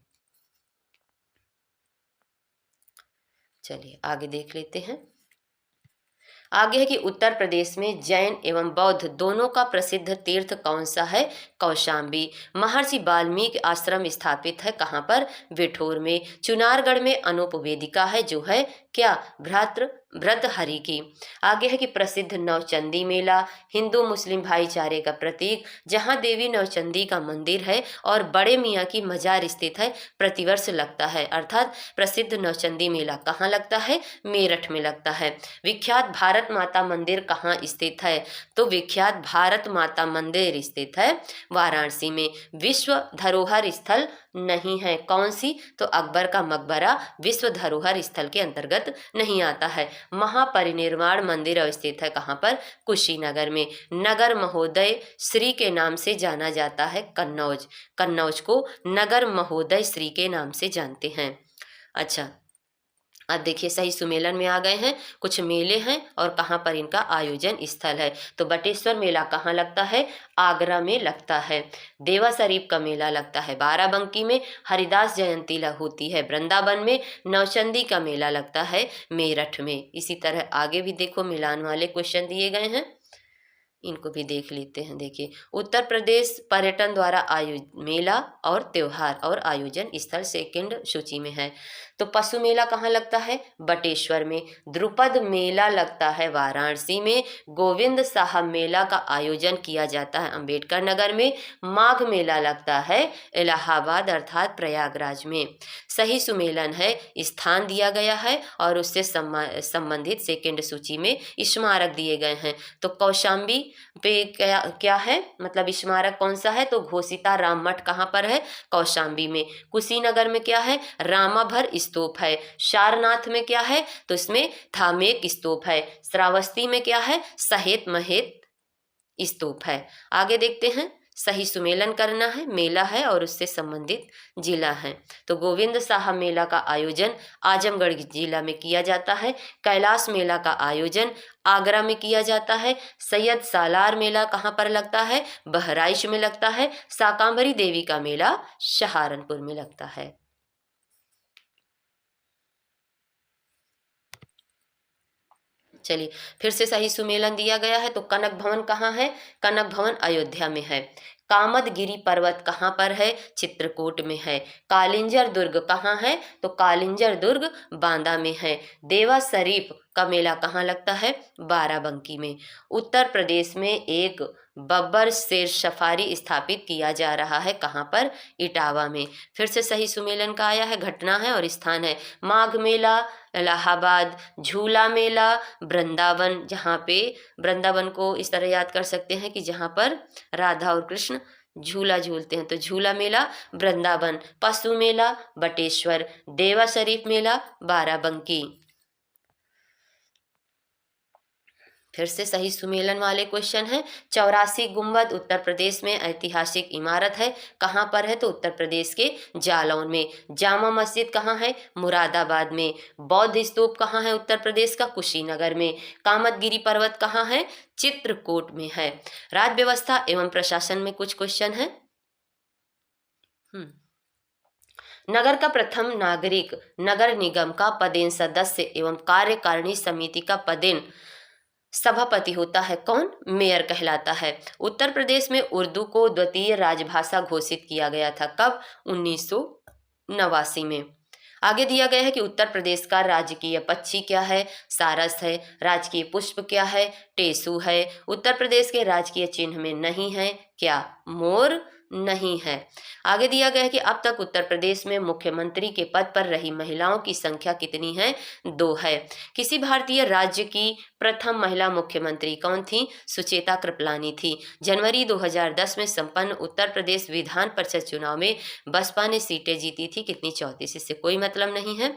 चलिए आगे देख लेते हैं। आगे है कि उत्तर प्रदेश में जैन एवं बौद्ध दोनों का प्रसिद्ध तीर्थ कौन सा है? कौशाम्बी। महर्षि वाल्मीकि आश्रम स्थापित है कहाँ पर? बिठूर में। चुनारगढ़ में अनूप वेदिका है जो है क्या? भ्रतहरि की। आगे है कि प्रसिद्ध नवचंदी मेला हिंदू मुस्लिम भाईचारे का प्रतीक, जहां देवी नवचंदी का मंदिर है और बड़े मियाँ की मजार स्थित है, प्रतिवर्ष लगता है। अर्थात प्रसिद्ध नवचंदी मेला कहाँ लगता है? मेरठ में लगता है। विख्यात भारत माता मंदिर कहाँ स्थित है? तो विख्यात भारत माता मंदिर स्थित है वाराणसी में। विश्व धरोहर स्थल नहीं है। कौन सी? तो अकबर का मकबरा विश्व धरोहर स्थल के अंतर्गत नहीं आता है। महापरिनिर्वाण मंदिर अवस्थित है कहाँ पर? कुशीनगर में। नगर महोदय श्री के नाम से जाना जाता है कन्नौज। कन्नौज को नगर महोदय श्री के नाम से जानते हैं। अच्छा, अब देखिए सही सुमेलन में आ गए हैं। कुछ मेले हैं और कहाँ पर इनका आयोजन स्थल है। तो बटेश्वर मेला कहाँ लगता है? आगरा में लगता है। देवा शरीफ का मेला लगता है बाराबंकी में। हरिदास जयंती होती है वृंदावन में। नवचंदी का मेला लगता है मेरठ में। इसी तरह आगे भी देखो मिलान वाले क्वेश्चन दिए गए हैं, इनको भी देख लेते हैं। देखिए उत्तर प्रदेश पर्यटन द्वारा मेला और त्योहार और आयोजन स्थल सेकंड सूची में है। तो पशु मेला कहाँ लगता है? बटेश्वर में। द्रुपद मेला लगता है वाराणसी में। गोविंद साहब मेला का आयोजन किया जाता है अंबेडकर नगर में। माघ मेला लगता है इलाहाबाद अर्थात प्रयागराज में। सही सुमेलन है, स्थान दिया गया है और उससे संबंधित सेकंड सूची में स्मारक दिए गए हैं। तो कौशाम्बी पे क्या है, मतलब स्मारक कौन सा है? तो घोषिता राम मठ कहाँ पर है? कौशाम्बी में। कुशीनगर में क्या है? रामाभर स्तूप है। सारनाथ में क्या है? तो इसमें धामेक स्तूप है। श्रावस्ती में क्या है? सहेत महेत स्तूप है। आगे देखते हैं। सही सुमेलन करना है, मेला है और उससे संबंधित जिला है। तो गोविंद साहब मेला का आयोजन आजमगढ़ जिला में किया जाता है। कैलाश मेला का आयोजन आगरा में किया जाता है। सैयद सालार मेला कहाँ पर लगता है? बहराइच में लगता है। शाकांबरी देवी का मेला सहारनपुर में लगता है। चलिए फिर से सही सुमेलन दिया गया है। तो कनक भवन कहाँ है? कनक भवन अयोध्या में है। कामदगिरी पर्वत कहाँ पर है? चित्रकूट में है। कालिंजर दुर्ग कहाँ है? तो कालिंजर दुर्ग बांदा में है। देवा शरीफ का मेला कहाँ लगता है? बाराबंकी में। उत्तर प्रदेश में एक बब्बर शेर सफारी स्थापित किया जा रहा है कहाँ पर? इटावा में। फिर से सही सुमेलन का आया है, घटना है और स्थान है माघ मेला इलाहाबाद, झूला मेला वृंदावन, जहाँ पे वृंदावन को इस तरह याद कर सकते हैं कि जहाँ पर राधा और कृष्ण झूला झूलते हैं, तो झूला मेला वृंदावन, पशु मेला बटेश्वर, देवा शरीफ मेला बाराबंकी। फिर से सही सुमेलन वाले क्वेश्चन है। 84 गुंबद उत्तर प्रदेश में ऐतिहासिक इमारत है, कहाँ पर है? तो उत्तर प्रदेश के जालौन में। जामा मस्जिद कहाँ है? मुरादाबाद में। बौद्ध स्तूप कहाँ है? उत्तर प्रदेश का कुशीनगर में। कामतगिरी पर्वत कहाँ है? चित्रकूट में है। राज्य व्यवस्था एवं प्रशासन में कुछ क्वेश्चन है। नगर का प्रथम नागरिक नगर निगम का पदेन सदस्य एवं कार्यकारिणी समिति का पदेन सभापति होता है कौन? मेयर कहलाता है। उत्तर प्रदेश में उर्दू को द्वितीय राजभाषा घोषित किया गया था, कब? 1989 में। आगे दिया गया है कि उत्तर प्रदेश का राजकीय पक्षी क्या है? सारस है। राजकीय पुष्प क्या है? टेसू है। उत्तर प्रदेश के राजकीय चिन्ह में नहीं है क्या? मोर नहीं है। आगे दिया गया है कि अब तक उत्तर प्रदेश में मुख्यमंत्री के पद पर रही महिलाओं की संख्या कितनी है? 2 है। किसी भारतीय राज्य की प्रथम महिला मुख्यमंत्री कौन थी? सुचेता कृपलानी थी। जनवरी 2010 में संपन्न उत्तर प्रदेश विधान परिषद चुनाव में बसपा ने सीटें जीती थी कितनी? 34। इससे कोई मतलब नहीं है।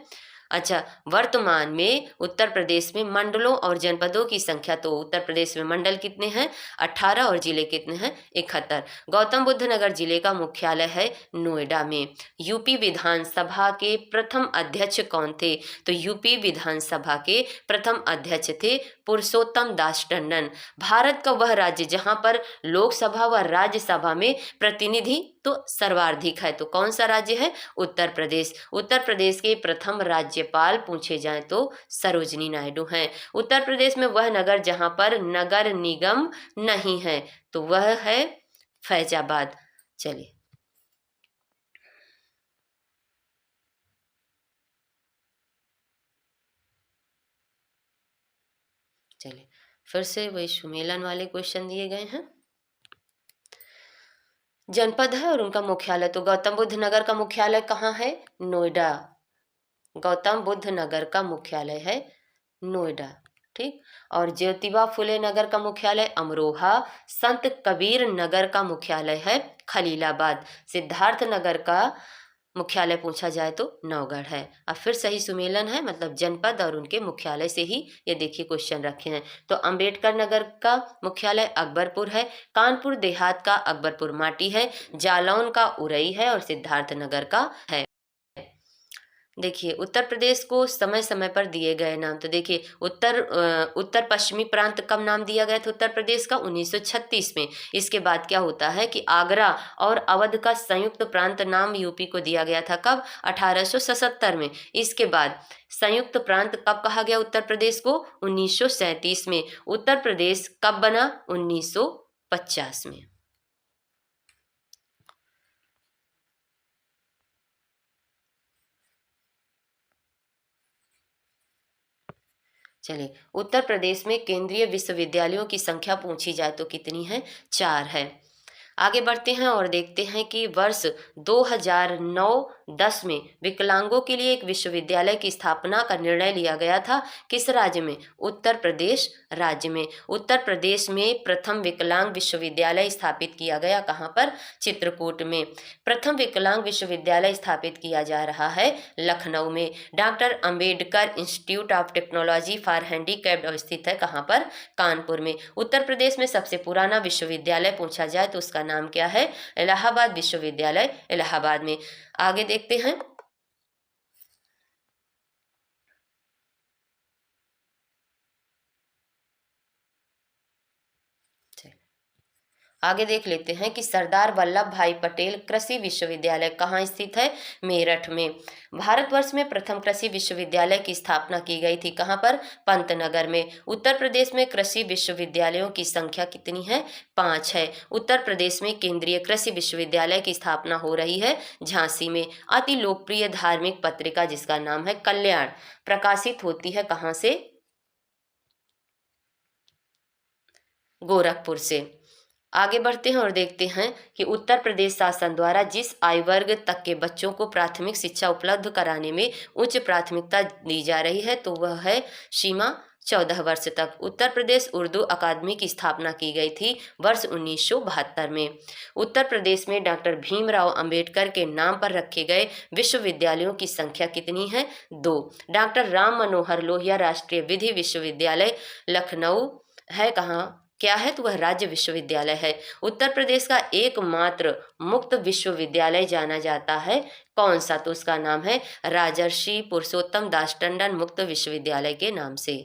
अच्छा, वर्तमान में उत्तर प्रदेश में मंडलों और जनपदों की संख्या, तो उत्तर प्रदेश में मंडल कितने हैं? 18 और जिले कितने हैं? 71। गौतम बुद्ध नगर जिले का मुख्यालय है नोएडा में। यूपी विधानसभा के प्रथम अध्यक्ष कौन थे? तो यूपी विधानसभा के प्रथम अध्यक्ष थे पुरुषोत्तम दास टंडन। भारत का वह राज्य जहां पर लोकसभा व राज्यसभा में प्रतिनिधि तो सर्वाधिक है, तो कौन सा राज्य है? उत्तर प्रदेश। उत्तर प्रदेश के प्रथम राज्यपाल पूछे जाएं तो सरोजनी नायडू हैं। उत्तर प्रदेश में वह नगर जहां पर नगर निगम नहीं है, तो वह है फैजाबाद। चलिए फिर से वही सुमेलन वाले क्वेश्चन दिए गए हैं। जनपद है और उनका मुख्यालय, तो गौतम बुद्ध नगर का मुख्यालय कहाँ है? नोएडा। गौतम बुद्ध नगर का मुख्यालय है नोएडा, ठीक। और ज्योतिबा फुले नगर का मुख्यालय अमरोहा। संत कबीर नगर का मुख्यालय है खलीलाबाद। सिद्धार्थ नगर का मुख्यालय पूछा जाए तो नौगढ़ है। अब फिर सही सुमेलन है, मतलब जनपद और उनके मुख्यालय से ही ये देखिए क्वेश्चन रखे हैं। तो अंबेडकर नगर का मुख्यालय अकबरपुर है। कानपुर देहात का अकबरपुर माटी है। जालौन का उरई है और सिद्धार्थ नगर का है। देखिए उत्तर प्रदेश को समय समय पर दिए गए नाम, तो देखिए उत्तर पश्चिमी प्रांत कब नाम दिया गया था उत्तर प्रदेश का? 1936 में। इसके बाद क्या होता है कि आगरा और अवध का संयुक्त प्रांत नाम यूपी को दिया गया था, कब? 1877 में। इसके बाद संयुक्त प्रांत कब कहा गया उत्तर प्रदेश को? 1937 में। उत्तर प्रदेश कब बना? 1950 में। चलिए, उत्तर प्रदेश में केंद्रीय विश्वविद्यालयों की संख्या पूछी जाए तो कितनी है? 4 है। आगे बढ़ते हैं और देखते हैं कि वर्ष 2009-10 में विकलांगों के लिए एक विश्वविद्यालय की स्थापना का निर्णय लिया गया था। किस राज्य में? उत्तर प्रदेश राज्य में। उत्तर प्रदेश में प्रथम विकलांग विश्वविद्यालय स्थापित किया गया, कहाँ पर? चित्रकूट में। प्रथम विकलांग विश्वविद्यालय स्थापित किया जा रहा है लखनऊ में। Doctor Ambedkar institute of technology for handicapped स्थित है, कहाँ पर? कानपुर में। उत्तर प्रदेश में सबसे पुराना विश्वविद्यालय पूछा जाए तो उसका नाम क्या है? इलाहाबाद विश्वविद्यालय, इलाहाबाद में। आगे देखते हैं। आगे देख लेते हैं कि सरदार वल्लभ भाई पटेल कृषि विश्वविद्यालय कहाँ स्थित है? मेरठ में। भारतवर्ष में प्रथम कृषि विश्वविद्यालय की स्थापना की गई थी, कहाँ पर? पंतनगर में। उत्तर प्रदेश में कृषि विश्वविद्यालयों की संख्या कितनी है? 5 है। उत्तर प्रदेश में केंद्रीय कृषि विश्वविद्यालय की स्थापना हो रही है झांसी में। अति लोकप्रिय धार्मिक पत्रिका जिसका नाम है कल्याण प्रकाशित होती है कहाँ से? गोरखपुर से। आगे बढ़ते हैं और देखते हैं कि उत्तर प्रदेश शासन द्वारा जिस आयु वर्ग तक के बच्चों को प्राथमिक शिक्षा उपलब्ध कराने में उच्च प्राथमिकता दी जा रही है तो वह है सीमा 14 वर्ष तक। उत्तर प्रदेश उर्दू अकादमी की स्थापना की गई थी वर्ष 1972 में। उत्तर प्रदेश में डॉक्टर भीमराव अंबेडकर के नाम पर रखे गए विश्वविद्यालयों की संख्या कितनी है? 2। डॉक्टर राम मनोहर लोहिया राष्ट्रीय विधि विश्वविद्यालय लखनऊ है कहाँ? क्या है? तो वह राज्य विश्वविद्यालय है। उत्तर प्रदेश का एकमात्र मुक्त विश्वविद्यालय जाना जाता है कौन सा? तो उसका नाम है राजर्षि पुरुषोत्तम दास टंडन मुक्त विश्वविद्यालय के नाम से।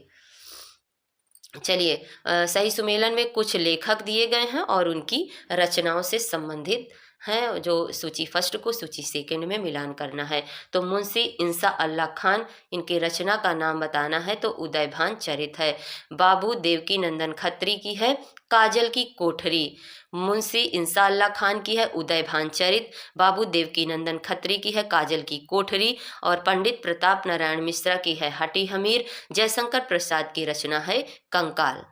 चलिए, सही सुमेलन में कुछ लेखक दिए गए हैं और उनकी रचनाओं से संबंधित हैं, जो सूची फर्स्ट को सूची सेकंड में मिलान करना है। तो मुंशी इंसा अल्लाह खान, इनकी रचना का नाम बताना है तो उदयभान चरित है। बाबू देवकी नंदन खत्री की है काजल की कोठरी। मुंशी इंसा अल्लाह खान की है उदयभान चरित, बाबू देवकी नंदन खत्री की है काजल की कोठरी और पंडित प्रताप नारायण मिश्रा की है हटी हमीर। जयशंकर प्रसाद की रचना है कंकाल।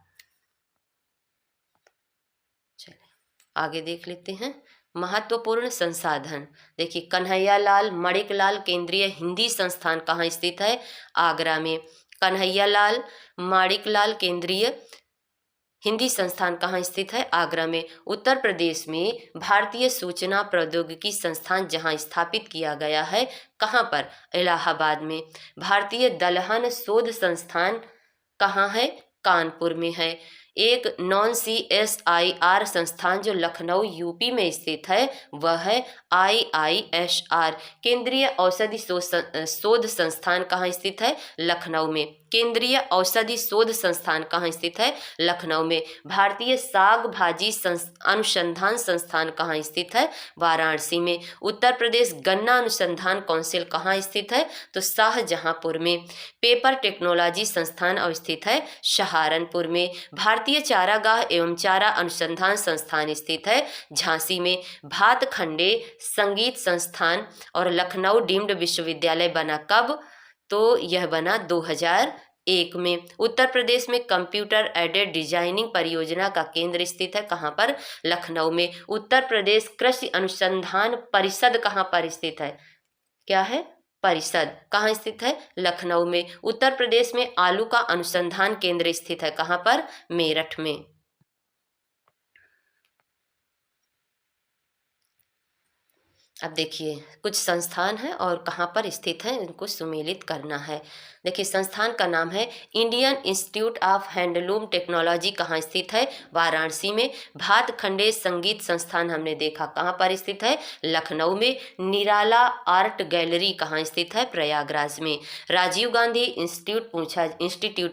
चलिए आगे देख लेते हैं। महत्वपूर्ण संसाधन, देखिए कन्हैयालाल मणिकलाल केंद्रीय हिंदी संस्थान कहाँ स्थित है? आगरा में। कन्हैयालाल मणिकलाल केंद्रीय हिंदी संस्थान कहाँ स्थित है? आगरा में। उत्तर प्रदेश में भारतीय सूचना प्रौद्योगिकी संस्थान जहाँ स्थापित किया गया है कहाँ पर? इलाहाबाद में। भारतीय दलहन शोध संस्थान कहाँ है? कानपुर में है। एक नॉन CSIR संस्थान जो लखनऊ यूपी में स्थित है वह है IISR। केंद्रीय औषधि शोध संस्थान कहाँ स्थित है? लखनऊ में। केंद्रीय औषधि शोध संस्थान कहाँ स्थित है? लखनऊ में। भारतीय साग भाजी अनुसंधान संस्थान कहाँ स्थित है? वाराणसी में। उत्तर प्रदेश गन्ना अनुसंधान काउंसिल कहाँ स्थित है? तो शाहजहांपुर में। पेपर टेक्नोलॉजी संस्थान अवस्थित है सहारनपुर में। भारतीय चारागाह एवं चारा अनुसंधान संस्थान स्थित है झांसी में। भातखंडे संगीत संस्थान और लखनऊ डीम्ड विश्वविद्यालय बना कब? तो यह बना 2001 में। उत्तर प्रदेश में कंप्यूटर एडेड डिजाइनिंग परियोजना का केंद्र स्थित है कहाँ पर? लखनऊ में। उत्तर प्रदेश कृषि अनुसंधान परिषद कहाँ पर स्थित है? क्या है? परिषद कहाँ स्थित है? लखनऊ में। उत्तर प्रदेश में आलू का अनुसंधान केंद्र स्थित है कहाँ पर? मेरठ में। अब देखिए कुछ संस्थान है और कहाँ पर स्थित है इनको सुमेलित करना है। देखिए संस्थान का नाम है Indian institute of handloom technology कहाँ स्थित है? वाराणसी में। भातखंडे संगीत संस्थान हमने देखा कहाँ पर स्थित है? लखनऊ में। निराला आर्ट गैलरी कहाँ स्थित है? प्रयागराज में। राजीव गांधी इंस्टीट्यूट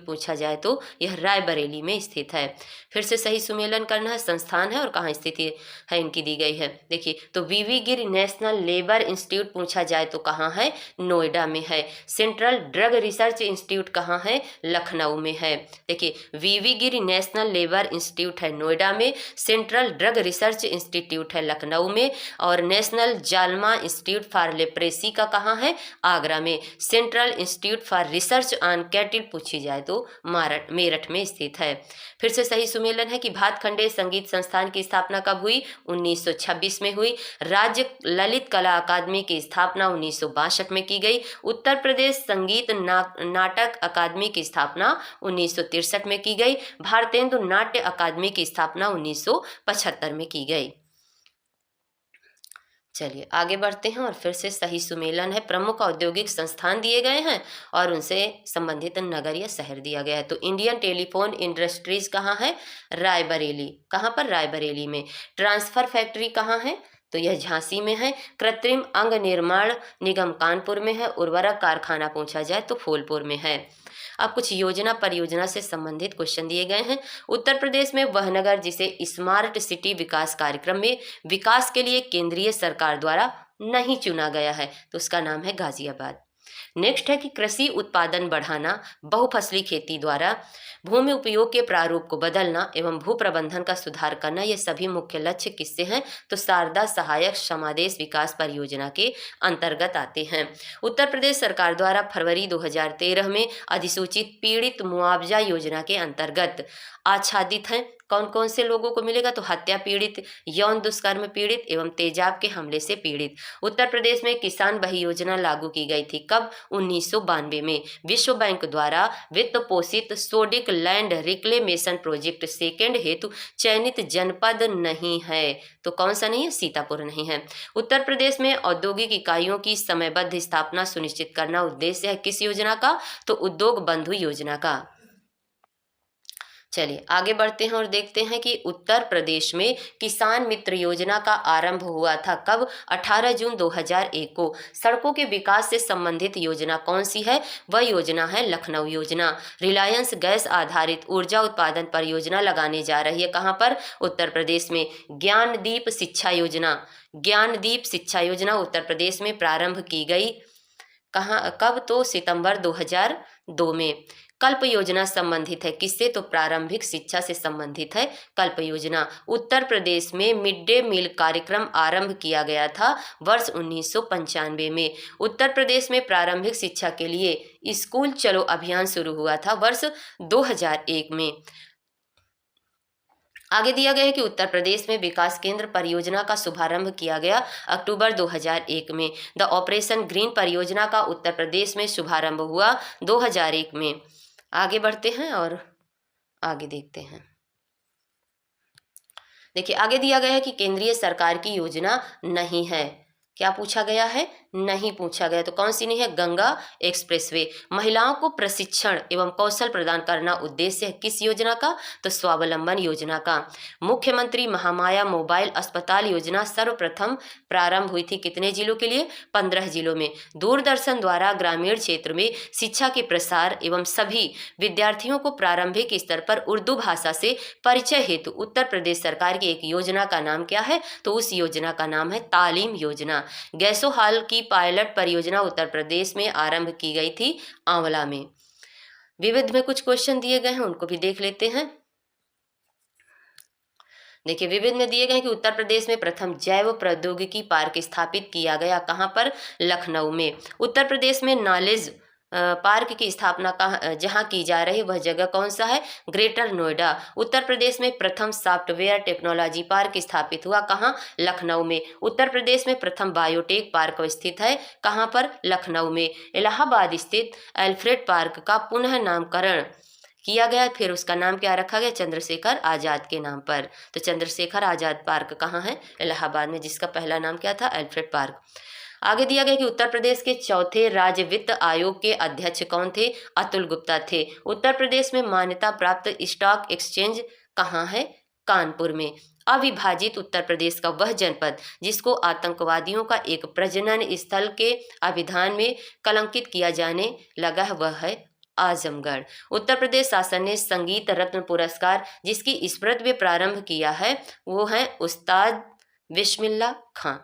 पूछा जाए तो यह रायबरेली में स्थित है। फिर से सही सुमेलन करना है। संस्थान है और कहाँ स्थिति है इनकी दी गई है। देखिए तो वीवी गिरी नेशनल लेबर इंस्टीट्यूट पूछा जाए तो कहाँ है? नोएडा में है। सेंट्रल ड्रग रिसर्च इंस्टीट्यूट कहाँ है? लखनऊ में है। देखिए वीवी गिरी नेशनल लेबर इंस्टीट्यूट है नोएडा में, सेंट्रल ड्रग रिसर्च इंस्टीट्यूट है लखनऊ में और नेशनल जालमा इंस्टीट्यूट फॉर लेप्रेसी का कहाँ है? आगरा में। Central institute for research on कैटिल पूछी जाए तो मेरठ में स्थित है। फिर से सही सुमेलन है कि भातखंडे संगीत संस्थान की स्थापना कब हुई? 1926 में हुई। राज्य ललित कला अकादमी की स्थापना 1962 में की गई। उत्तर प्रदेश संगीत नाटक अकादमी की स्थापना 1963 में की गई। भारतेंदु नाट्य अकादमी की स्थापना 1975 में की गई। चलिए आगे बढ़ते हैं और फिर से सही सुमेलन है। प्रमुख औद्योगिक संस्थान दिए गए हैं और उनसे संबंधित नगर या शहर दिया गया है। तो इंडियन टेलीफोन इंडस्ट्रीज कहाँ है? रायबरेली। कहाँ पर? रायबरेली में। ट्रांसफर फैक्ट्री कहाँ है? तो यह झांसी में है। कृत्रिम अंग निर्माण निगम कानपुर में है। उर्वरक कारखाना पूछा जाए तो फूलपुर में है। अब कुछ योजना परियोजना से संबंधित क्वेश्चन दिए गए हैं। उत्तर प्रदेश में वह नगर जिसे स्मार्ट सिटी विकास कार्यक्रम में विकास के लिए केंद्रीय सरकार द्वारा नहीं चुना गया है तो उसका नाम है गाजियाबाद। नेक्स्ट है कि कृषि उत्पादन बढ़ाना, बहुफसली खेती द्वारा भूमि उपयोग के प्रारूप को बदलना एवं भू प्रबंधन का सुधार करना, ये सभी मुख्य लक्ष्य किससे हैं? तो शारदा सहायक समादेश विकास परियोजना के अंतर्गत आते हैं। उत्तर प्रदेश सरकार द्वारा फरवरी 2013 में अधिसूचित पीड़ित मुआवजा योजना के अंतर्गत आच्छादित हैं। कौन कौन से लोगों को मिलेगा? तो हत्या पीड़ित, यौन दुष्कर्म पीड़ित एवं तेजाब के हमले से पीड़ित। उत्तर प्रदेश में किसान बही योजना लागू की गई थी कब? 1992 में। विश्व बैंक द्वारा वित्त पोषित sodic land reclamation project second हेतु चयनित जनपद नहीं है। तो कौन सा नहीं है? सीतापुर नहीं है। उत्तर प्रदेश में औद्योगिक इकाइयों की समयबद्ध स्थापना सुनिश्चित करना उद्देश्य है किस योजना का? तो उद्योग बंधु योजना का। चलिए आगे बढ़ते हैं और देखते हैं कि उत्तर प्रदेश में किसान मित्र योजना का आरंभ हुआ था कब? 18 जून 2001 को। सड़कों के विकास से संबंधित योजना कौन सी है? वह योजना है लखनऊ योजना। रिलायंस गैस आधारित ऊर्जा उत्पादन परियोजना लगाने जा रही है कहाँ पर? उत्तर प्रदेश में। ज्ञानदीप शिक्षा योजना, ज्ञानदीप शिक्षा योजना उत्तर प्रदेश में प्रारंभ की गई कहाँ कब? तो सितंबर 2002 में। कल्प योजना संबंधित है किससे? तो प्रारंभिक शिक्षा से संबंधित है कल्प योजना। उत्तर प्रदेश में मिड डे मील कार्यक्रम आरंभ किया गया था वर्ष 1995 में। उत्तर प्रदेश में प्रारंभिक शिक्षा के लिए स्कूल चलो अभियान शुरू हुआ था वर्ष 2001 में। आगे दिया गया है कि उत्तर प्रदेश में विकास केंद्र परियोजना का शुभारंभ किया गया अक्टूबर 2001 में। द ऑपरेशन ग्रीन परियोजना का उत्तर प्रदेश में शुभारंभ हुआ 2001 में। आगे बढ़ते हैं और आगे देखते हैं। देखिए आगे दिया गया है कि केंद्रीय सरकार की योजना नहीं है। क्या पूछा गया है? नहीं पूछा गया। तो कौन सी नहीं है? गंगा एक्सप्रेसवे। महिलाओं को प्रशिक्षण एवं कौशल प्रदान करना उद्देश्य है किस योजना का? तो स्वावलंबन योजना का। मुख्यमंत्री महामाया मोबाइल अस्पताल योजना सर्वप्रथम प्रारंभ हुई थी कितने जिलों के लिए? 15 जिलों में। दूरदर्शन द्वारा ग्रामीण क्षेत्र में शिक्षा के प्रसार एवं सभी विद्यार्थियों को प्रारंभिक स्तर पर उर्दू भाषा से परिचय हेतु उत्तर प्रदेश सरकार की एक योजना का नाम क्या है? तो उस योजना का नाम है तालीम योजना। गैसोहाल की पायलट परियोजना उत्तर प्रदेश में आरंभ की गई थी आंवला में। विविध में कुछ क्वेश्चन दिए गए हैं, उनको भी देख लेते हैं। देखिए विविध में दिए गए कि उत्तर प्रदेश में प्रथम जैव प्रौद्योगिकी पार्क स्थापित किया गया कहाँ पर? लखनऊ में। उत्तर प्रदेश में नॉलेज पार्क की स्थापना कहाँ जहाँ की जा रही वह जगह कौन सा है? ग्रेटर नोएडा। उत्तर प्रदेश में प्रथम सॉफ्टवेयर टेक्नोलॉजी पार्क स्थापित हुआ कहाँ? लखनऊ में। उत्तर प्रदेश में प्रथम बायोटेक पार्क स्थित है कहाँ पर? लखनऊ में। इलाहाबाद स्थित अल्फ्रेड पार्क का पुनः नामकरण किया गया, फिर उसका नाम क्या रखा गया? चंद्रशेखर आजाद के नाम पर। तो चंद्रशेखर आजाद पार्क कहाँ है? इलाहाबाद में, जिसका पहला नाम क्या था? Alfred park. आगे दिया गया कि उत्तर प्रदेश के चौथे राज्य वित्त आयोग के अध्यक्ष कौन थे? अतुल गुप्ता थे। उत्तर प्रदेश में मान्यता प्राप्त स्टॉक एक्सचेंज कहाँ है? कानपुर में। अविभाजित उत्तर प्रदेश का वह जनपद जिसको आतंकवादियों का एक प्रजनन स्थल के अभिधान में कलंकित किया जाने लगा है वह है आजमगढ़। उत्तर प्रदेश शासन ने संगीत रत्न पुरस्कार जिसकी स्मृति में प्रारंभ किया है वो है उस्ताद बिस्मिल्लाह खां।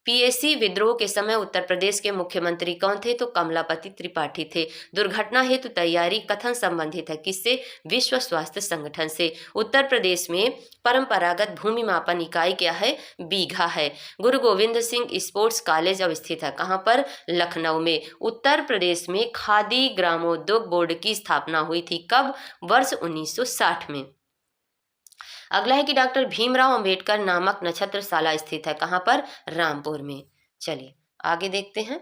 पीएसी विद्रोह के समय उत्तर प्रदेश के मुख्यमंत्री कौन थे? तो कमलापति त्रिपाठी थे। दुर्घटना हेतु तैयारी कथन संबंधित है किससे? विश्व स्वास्थ्य संगठन से। उत्तर प्रदेश में परंपरागत भूमि मापन इकाई क्या है? बीघा है। गुरु गोविंद सिंह स्पोर्ट्स कॉलेज अवस्थित है कहाँ पर? लखनऊ में। उत्तर प्रदेश में खादी ग्रामोद्योग बोर्ड की स्थापना हुई थी कब? वर्ष 1960 में। अगला है कि डॉक्टर भीमराव अंबेडकर नामक नक्षत्रशाला स्थित है कहाँ पर? रामपुर में। चलिए आगे देखते हैं।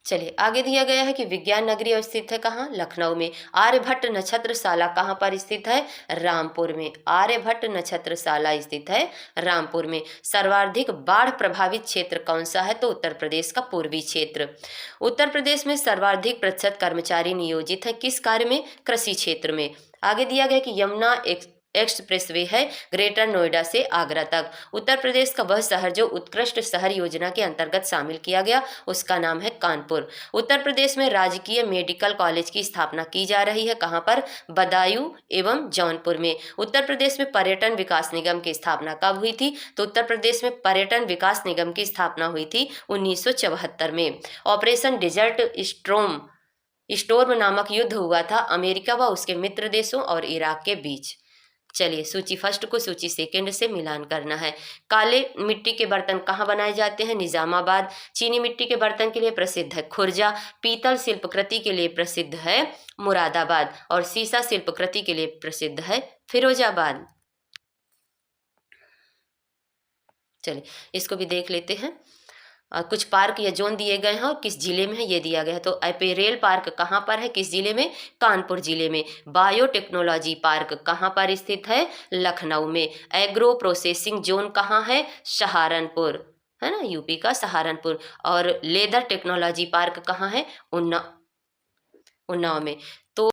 चलिए आगे दिया गया है कि विज्ञान नगरी अवस्थित है कहाँ? लखनऊ में। आर्यभट्ट नक्षत्रशाला कहाँ पर स्थित है? रामपुर में। आर्यभट्ट नक्षत्रशाला स्थित है रामपुर में। सर्वाधिक बाढ़ प्रभावित क्षेत्र कौन सा है? तो उत्तर प्रदेश का पूर्वी क्षेत्र। उत्तर प्रदेश में सर्वाधिक प्रतिशत कर्मचारी नियोजित है किस कार्य में? कृषि क्षेत्र में। आगे दिया गया कि यमुना एक्सप्रेसवे है ग्रेटर नोएडा से आगरा तक। उत्तर प्रदेश का वह शहर जो उत्कृष्ट शहर योजना के अंतर्गत शामिल किया गया, उसका नाम है कानपुर। उत्तर प्रदेश में राजकीय मेडिकल कॉलेज की स्थापना की जा रही है, कहाँ पर? बदायूं एवं जौनपुर में। उत्तर प्रदेश में पर्यटन विकास निगम की स्थापना कब हुई थी? तो उत्तर प्रदेश में पर्यटन विकास निगम की स्थापना हुई थी 1974 में। ऑपरेशन डिजर्ट स्टोर्म नामक युद्ध हुआ था अमेरिका व उसके मित्र देशों और इराक के बीच। चलिए, सूची फर्स्ट को सूची सेकंड से मिलान करना है। काले मिट्टी के बर्तन कहाँ बनाए जाते हैं? निजामाबाद। चीनी मिट्टी के बर्तन के लिए प्रसिद्ध है खुर्जा। पीतल शिल्पकृति के लिए प्रसिद्ध है मुरादाबाद। और सीसा शिल्पकृति के लिए प्रसिद्ध है फिरोजाबाद। चलिए, इसको भी देख लेते हैं। कुछ पार्क या जोन दिए गए हैं और किस जिले में है ये दिया गया है। तो अपेरेल पार्क कहाँ पर है, किस जिले में? कानपुर जिले में। बायोटेक्नोलॉजी पार्क कहाँ पर स्थित है? लखनऊ में। एग्रो प्रोसेसिंग जोन कहाँ है? सहारनपुर, है ना, यूपी का सहारनपुर। और लेदर टेक्नोलॉजी पार्क कहाँ है? उन्नाव में।